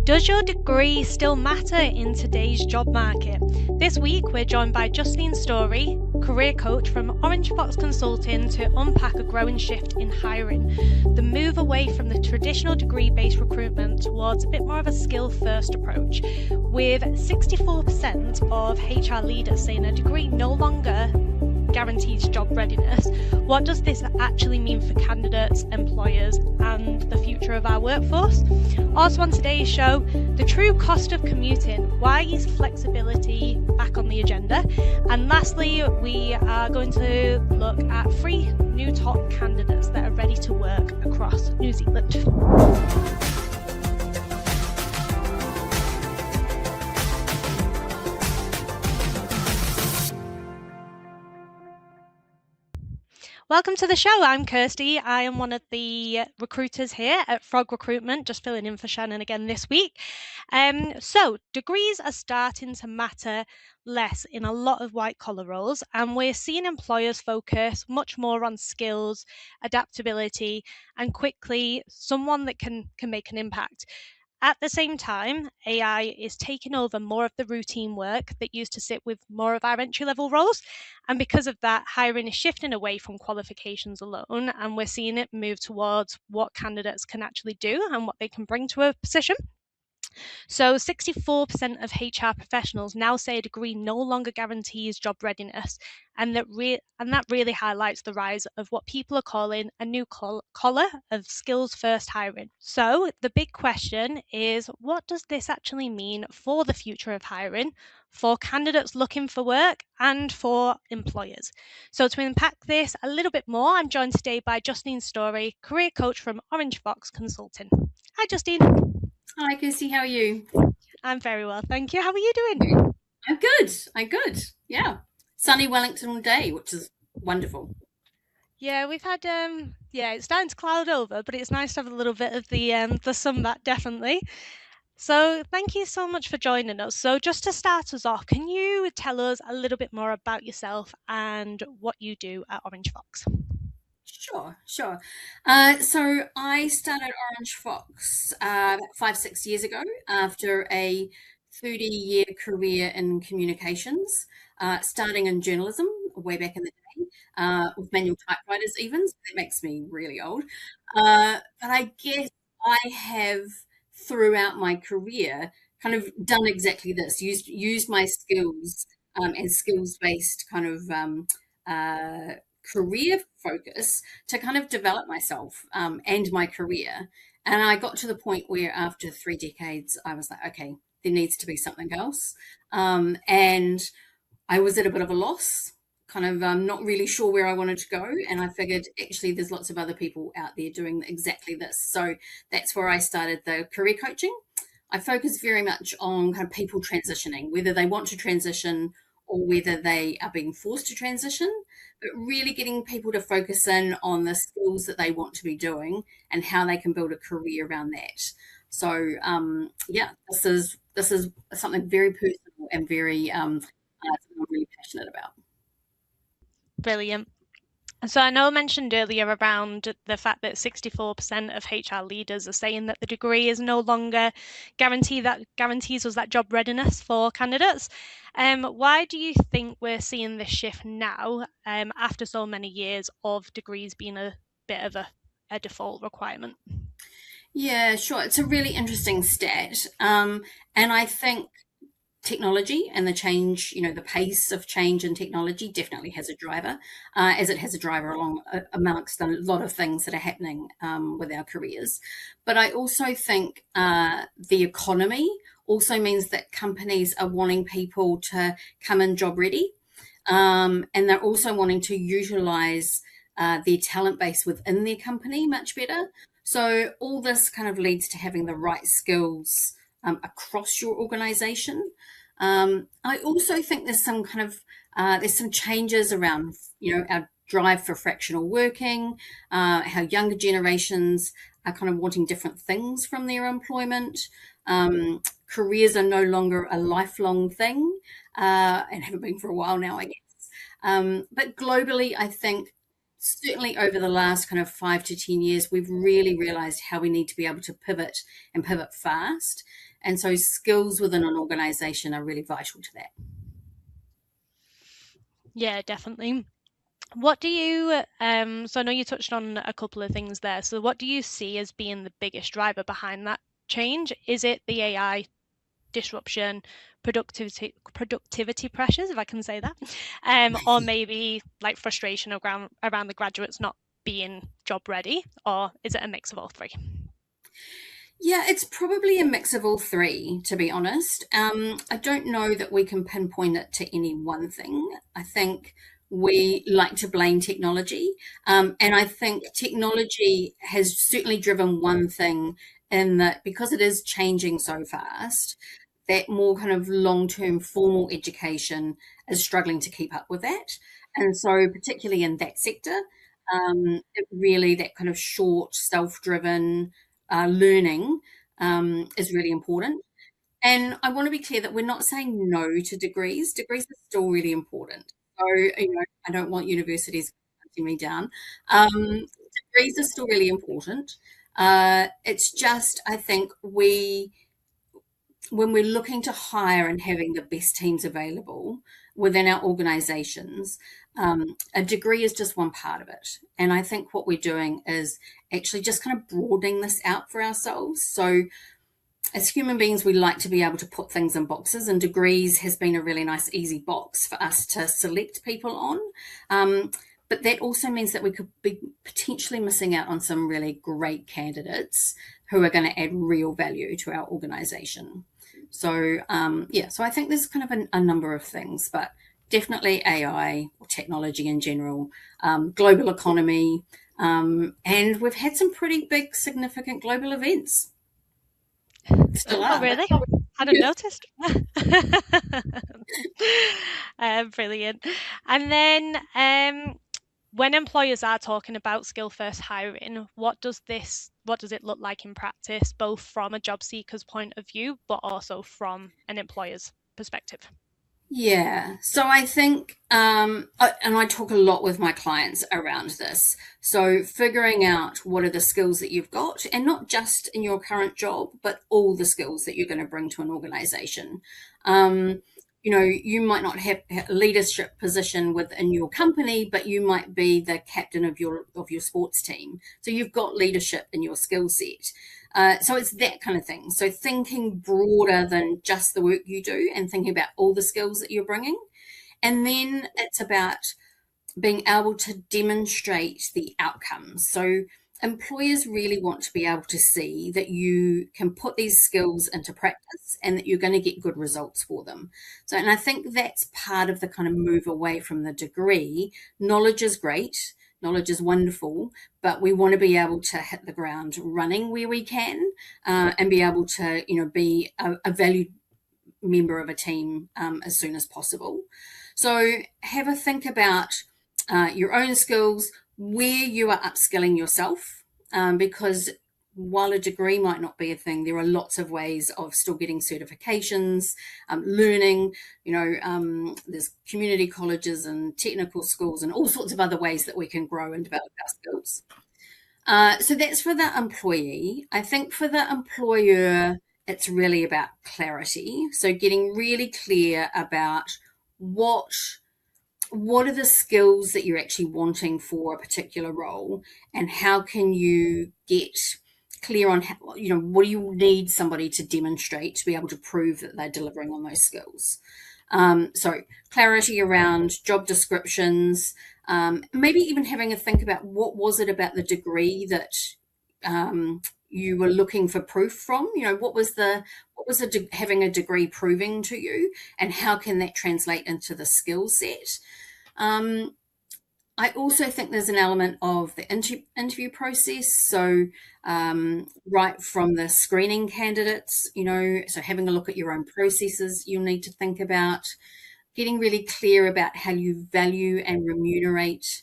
Does your degree still matter in today's job market? This week, we're joined by Justine Storey, career coach from 𝗲𝗲𝗆𝗀𝗃 Consulting, to unpack a growing shift in hiring, the move away from the traditional degree-based recruitment towards a bit more of a skill-first approach, with 64% of HR leaders saying a degree no longer guarantees job readiness. What does this actually mean for candidates, employers, and the future of our workforce? Also on today's show, the true cost of commuting. Why is flexibility back on the agenda? And lastly, we are going to look at 3 new top candidates that are ready to work across New Zealand. Welcome to the show. I'm Kirsty. I am one of the recruiters here at Frog Recruitment, just filling in for Shannon again this week. So degrees are starting to matter less in a lot of white collar roles, and we're seeing employers focus much more on skills, adaptability, and quickly someone that can make an impact. At the same time, AI is taking over more of the routine work that used to sit with more of our entry-level roles. And because of that, hiring is shifting away from qualifications alone, and we're seeing it move towards what candidates can actually do and what they can bring to a position. So 64% of HR professionals now say a degree no longer guarantees job readiness, and that really highlights the rise of what people are calling a new collar of skills-first hiring. So the big question is, what does this actually mean for the future of hiring, for candidates looking for work, and for employers? So to unpack this a little bit more, I'm joined today by Justine Storey, career coach from 𝗲𝗃𝗆𝗃 Consulting. Hi, Justine. Hi, Kirsty. How are you? I'm very well, thank you. How are you doing? I'm good. Yeah. Sunny Wellington all day, which is wonderful. Yeah, we've had it's starting to cloud over, but it's nice to have a little bit of the sun back, definitely. So thank you so much for joining us. So just to start us off, can you tell us a little bit more about yourself and what you do at 𝗲𝗃𝗆𝗃? Sure. So I started 𝗲𝗃𝗆𝗃 about 5-6 years ago after a 30-year career in communications, starting in journalism way back in the day, with manual typewriters even, so that makes me really old. But I guess I have, throughout my career, kind of done exactly this, used my skills and skills-based kind of career focus to kind of develop myself and my career. And I got to the point where after 3 decades, I was like, okay, there needs to be something else. And I was at a bit of a loss, kind of not really sure where I wanted to go. And I figured actually there's lots of other people out there doing exactly this. So that's where I started the career coaching. I focus very much on kind of people transitioning, whether they want to transition or whether they are being forced to transition, but really getting people to focus in on the skills that they want to be doing and how they can build a career around that. So this is something very personal and very something I'm really passionate about. Brilliant. So I know I mentioned earlier around the fact that 64% of HR leaders are saying that the degree is no longer guarantees us that job readiness for candidates. Why do you think we're seeing this shift now, after so many years of degrees being a bit of a default requirement? Yeah, sure. It's a really interesting stat. And I think technology and the change, the pace of change in technology definitely has a driver, as it has a driver along amongst a lot of things that are happening with our careers. But I also think the economy also means that companies are wanting people to come in job ready, and they're also wanting to utilize their talent base within their company much better. So all this kind of leads to having the right skills across your organization. I also think there's some kind of there's some changes around our drive for fractional working, how younger generations are kind of wanting different things from their employment. Careers are no longer a lifelong thing, and haven't been for a while now, I guess. But globally, I think certainly over the last kind of 5 to 10 years, we've really realized how we need to be able to pivot and pivot fast. And so skills within an organization are really vital to that. Yeah, definitely. What do you, so I know you touched on a couple of things there. So what do you see as being the biggest driver behind that change? Is it the AI disruption, productivity pressures, if I can say that, or maybe like frustration around the graduates not being job ready, or is it a mix of all three? Yeah, it's probably a mix of all three, to be honest. I don't know that we can pinpoint it to any one thing. I think we like to blame technology. And I think technology has certainly driven one thing in that because it is changing so fast, that more kind of long-term formal education is struggling to keep up with that. And so particularly in that sector, it really that kind of short, self-driven learning is really important. And I want to be clear that we're not saying no to degrees. Degrees are still really important. So, I don't want universities hunting me down. Degrees are still really important. It's just, I think when we're looking to hire and having the best teams available within our organizations, a degree is just one part of it. And I think what we're doing is actually just kind of broadening this out for ourselves. So as human beings, we like to be able to put things in boxes, and degrees has been a really nice, easy box for us to select people on. But that also means that we could be potentially missing out on some really great candidates who are going to add real value to our organization. So, so I think there's kind of a number of things, but definitely AI or technology in general, global economy, and we've had some pretty big, significant global events. Still are. Oh, really? Hadn't noticed. Brilliant. And then when employers are talking about skill first hiring, what does it look like in practice, both from a job seeker's point of view, but also from an employer's perspective? Yeah. So I think, and I talk a lot with my clients around this. So figuring out what are the skills that you've got, and not just in your current job, but all the skills that you're going to bring to an organization. You might not have a leadership position within your company, but you might be the captain of your sports team. So you've got leadership in your skill set. So it's that kind of thing. So thinking broader than just the work you do and thinking about all the skills that you're bringing. And then it's about being able to demonstrate the outcomes. So employers really want to be able to see that you can put these skills into practice and that you're going to get good results for them. So, and I think that's part of the kind of move away from the degree. Knowledge is great. Knowledge is wonderful, but we want to be able to hit the ground running where we can, and be able to, be a valued member of a team as soon as possible. So have a think about your own skills, where you are upskilling yourself, because while a degree might not be a thing, there are lots of ways of still getting certifications, learning. There's community colleges and technical schools and all sorts of other ways that we can grow and develop our skills. So that's for the employee. I think for the employer, it's really about clarity. So getting really clear about what are the skills that you're actually wanting for a particular role, and how can you get clear on how, what do you need somebody to demonstrate to be able to prove that they're delivering on those skills. So clarity around job descriptions, maybe even having a think about what was it about the degree that you were looking for proof from. What was having a degree proving to you, and how can that translate into the skill set. I also think there's an element of the interview process. So right from the screening candidates, so having a look at your own processes, you'll need to think about getting really clear about how you value and remunerate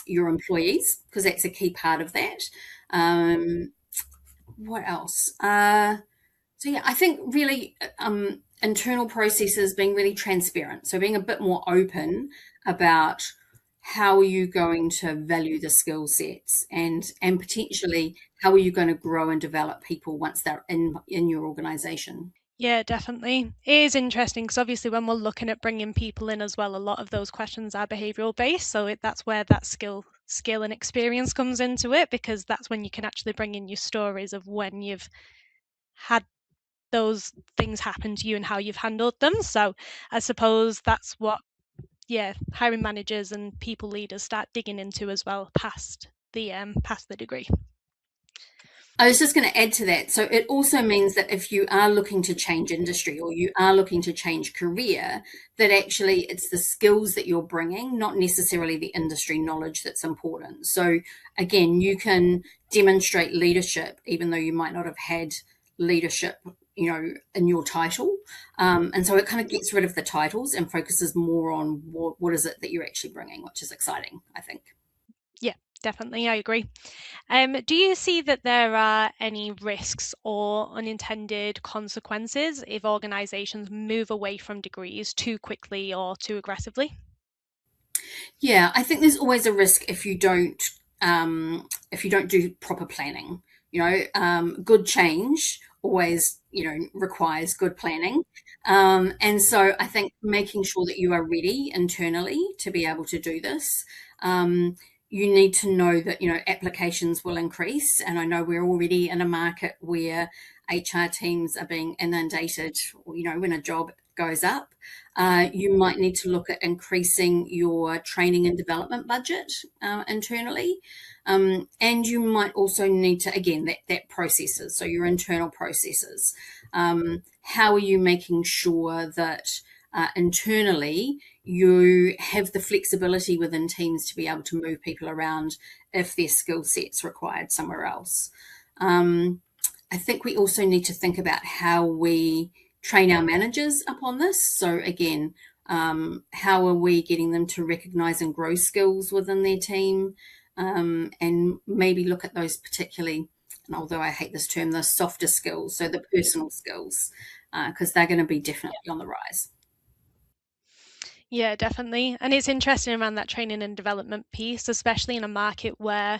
your employees, because that's a key part of that. What else? So yeah, I think really internal processes, being really transparent. So being a bit more open about how are you going to value the skill sets, and potentially how are you going to grow and develop people once they're in your organization? Yeah, definitely. It is interesting because obviously when we're looking at bringing people in as well, a lot of those questions are behavioral based. So that's where that skill and experience comes into it, because that's when you can actually bring in your stories of when you've had those things happen to you and how you've handled them. So I suppose that's what, yeah, hiring managers and people leaders start digging into as well past the degree. I was just going to add to that. So it also means that if you are looking to change industry or you are looking to change career, that actually it's the skills that you're bringing, not necessarily the industry knowledge, that's important. So again, you can demonstrate leadership even though you might not have had leadership, in your title. And so it kind of gets rid of the titles and focuses more on what is it that you're actually bringing, which is exciting, I think. Yeah, definitely. I agree. Do you see that there are any risks or unintended consequences if organisations move away from degrees too quickly or too aggressively? Yeah, I think there's always a risk if you don't do proper planning. Good change always requires good planning, and so I think making sure that you are ready internally to be able to do this. You need to know that applications will increase, and I know we're already in a market where HR teams are being inundated. When a job goes up, you might need to look at increasing your training and development budget internally. And you might also need to, again, that processes, so your internal processes. How are you making sure that internally you have the flexibility within teams to be able to move people around if their skill sets required somewhere else? I think we also need to think about how we train our managers upon this. So again, how are we getting them to recognize and grow skills within their team, and maybe look at those particularly, and although I hate this term, the softer skills, so the personal skills, because they're going to be definitely on the rise. Yeah, definitely. And it's interesting around that training and development piece, especially in a market where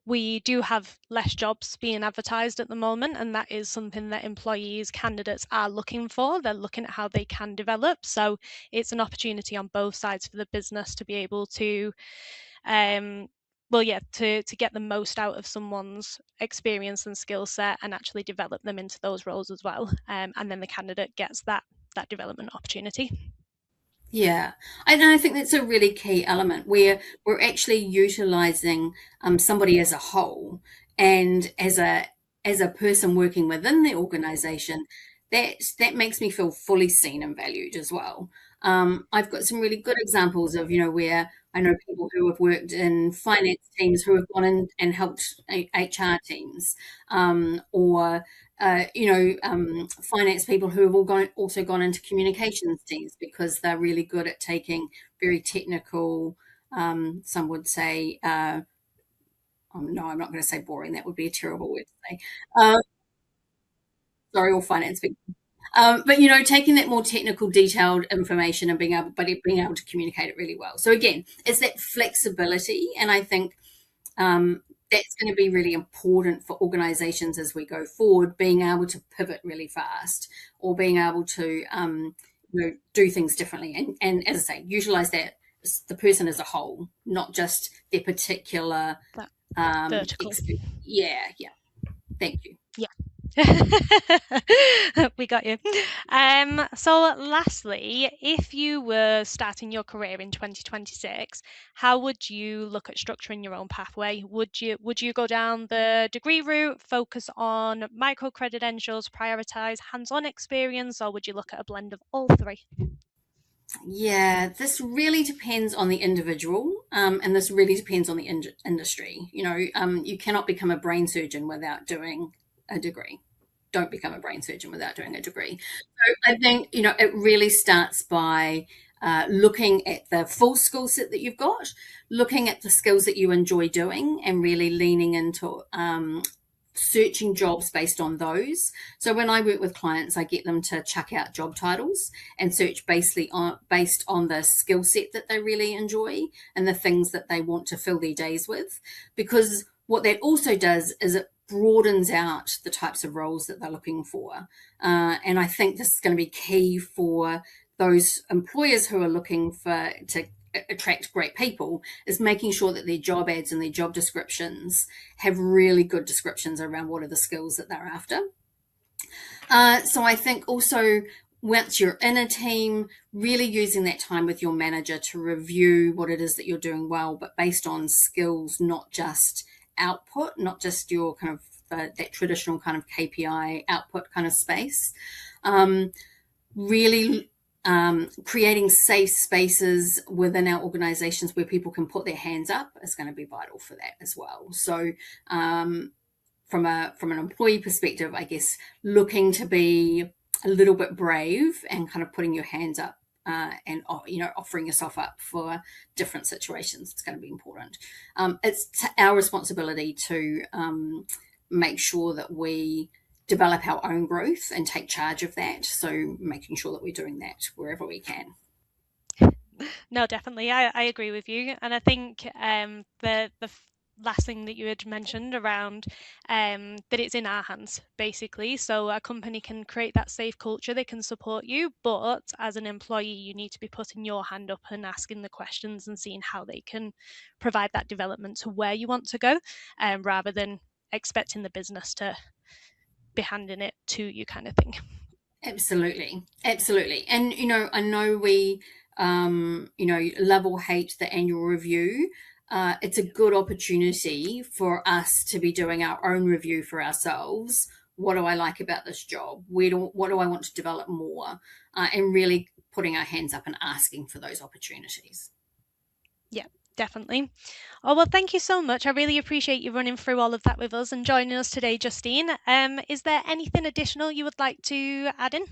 we do have less jobs being advertised at the moment, and that is something that employees, candidates are looking for. They're looking at how they can develop. So it's an opportunity on both sides for the business to be able to, to get the most out of someone's experience and skill set and actually develop them into those roles as well. And then the candidate gets that development opportunity. Yeah, and I think that's a really key element where we're actually utilizing somebody as a whole and as a person working within the organization. That makes me feel fully seen and valued as well. I've got some really good examples of where I know people who have worked in finance teams who have gone in and helped HR teams, or finance people who have also gone into communications teams because they're really good at taking very technical, some would say, oh, no, I'm not going to say boring. That would be a terrible word to say. Uh, Sorry, all finance people. But taking that more technical, detailed information and being able to communicate it really well. So again, it's that flexibility, and I think that's going to be really important for organizations as we go forward, being able to pivot really fast or being able to do things differently, and as I say, utilize the person as a whole, not just their particular That vertical. experience. Yeah, thank you. Yeah. We got you. So lastly, if you were starting your career in 2026, how would you look at structuring your own pathway? Would you go down the degree route, focus on micro credentials, prioritize hands-on experience, or would you look at a blend of all three? Yeah, this really depends on the individual, and this really depends on the industry. You cannot become a brain surgeon without doing a degree. Don't become a brain surgeon without doing a degree. So I think it really starts by looking at the full skill set that you've got, looking at the skills that you enjoy doing, and really leaning into searching jobs based on those. So when I work with clients, I get them to chuck out job titles and search based on the skill set that they really enjoy and the things that they want to fill their days with. Because what that also does is it broadens out the types of roles that they're looking for. And I think this is going to be key for those employers who are looking to attract great people, is making sure that their job ads and their job descriptions have really good descriptions around what are the skills that they're after. So I think also, once you're in a team, really using that time with your manager to review what it is that you're doing well, but based on skills, not just output, not just your kind of that traditional kind of KPI output kind of space. Really creating safe spaces within our organizations where people can put their hands up is going to be vital for that as well. So from an employee perspective, I guess looking to be a little bit brave and kind of putting your hands up and offering yourself up for different situations, it's going to be important. It's our responsibility to make sure that we develop our own growth and take charge of that. So making sure that we're doing that wherever we can. No, definitely. I agree with you. And I think the last thing that you had mentioned around that it's in our hands, basically. So a company can create that safe culture, they can support you, but as an employee, you need to be putting your hand up and asking the questions and seeing how they can provide that development to where you want to go, rather than expecting the business to be handing it to you, kind of thing. Absolutely. And I know we love or hate the annual review. It's a good opportunity for us to be doing our own review for ourselves. What do I like about this job? What do I want to develop more? And really putting our hands up and asking for those opportunities. Yeah, definitely. Oh, well, thank you so much. I really appreciate you running through all of that with us and joining us today, Justine. Is there anything additional you would like to add in?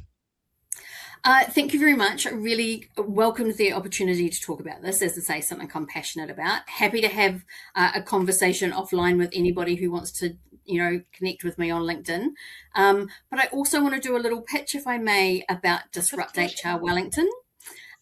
Thank you very much. I really welcomed the opportunity to talk about this, as I say, something I'm passionate about. Happy to have a conversation offline with anybody who wants to, connect with me on LinkedIn. But I also want to do a little pitch, if I may, about Disrupt HR Wellington.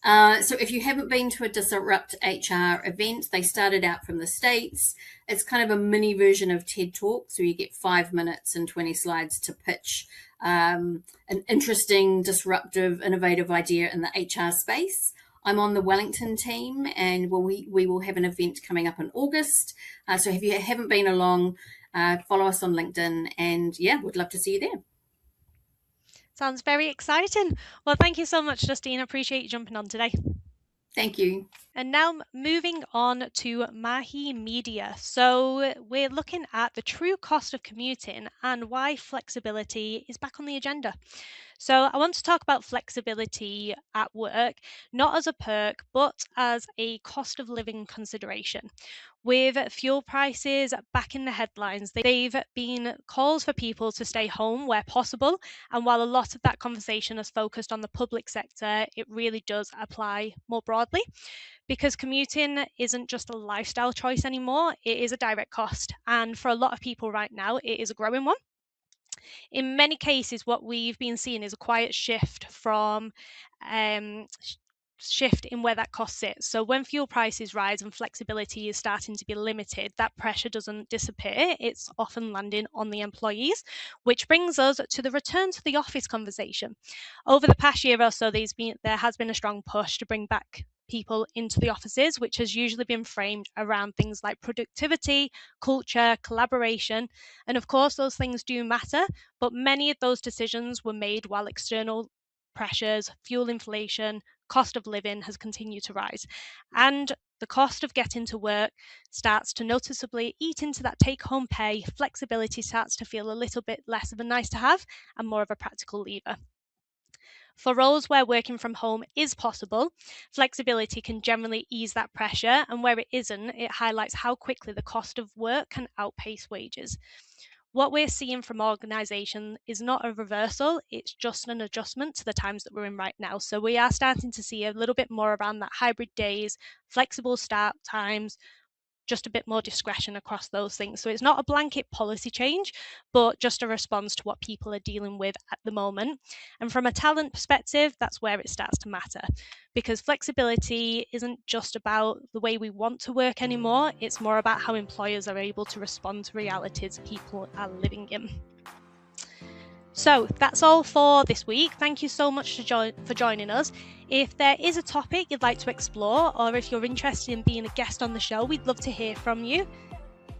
So if you haven't been to a Disrupt HR event, they started out from the States. It's kind of a mini version of TED Talk. So you get 5 minutes and 20 slides to pitch an interesting, disruptive, innovative idea in the HR space. I'm on the Wellington team, and we will have an event coming up in August. So if you haven't been along, follow us on LinkedIn, and would love to see you there. Sounds very exciting. Well, thank you so much, Justine. I appreciate you jumping on today. Thank you. And now moving on to 𝗲𝗇 Media. So we're looking at the true cost of commuting and why flexibility is back on the agenda. So I want to talk about flexibility at work, not as a perk, but as a cost of living consideration. With fuel prices back in the headlines, they've been calls for people to stay home where possible. And while a lot of that conversation is focused on the public sector, it really does apply more broadly, because commuting isn't just a lifestyle choice anymore, it is a direct cost. And for a lot of people right now, it is a growing one. In many cases, what we've been seeing is a quiet shift from shift in where that cost sits. So when fuel prices rise and flexibility is starting to be limited, that pressure doesn't disappear. It's often landing on the employees, which brings us to the return to the office conversation. Over the past year or so, there has been a strong push to bring back people into the offices, which has usually been framed around things like productivity, culture, collaboration. And of course, those things do matter, but many of those decisions were made while external pressures, fuel inflation, cost of living has continued to rise. And the cost of getting to work starts to noticeably eat into that take-home pay. Flexibility starts to feel a little bit less of a nice to have and more of a practical lever. For roles where working from home is possible, flexibility can generally ease that pressure, and where it isn't, it highlights how quickly the cost of work can outpace wages. What we're seeing from organisations is not a reversal, it's just an adjustment to the times that we're in right now. So we are starting to see a little bit more around that hybrid days, flexible start times, just a bit more discretion across those things. So it's not a blanket policy change, but just a response to what people are dealing with at the moment. And from a talent perspective, that's where it starts to matter, because flexibility isn't just about the way we want to work anymore. It's more about how employers are able to respond to realities people are living in. So that's all for this week. Thank you so much for joining us. If there is a topic you'd like to explore, or if you're interested in being a guest on the show, we'd love to hear from you.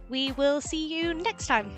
We will see you next time.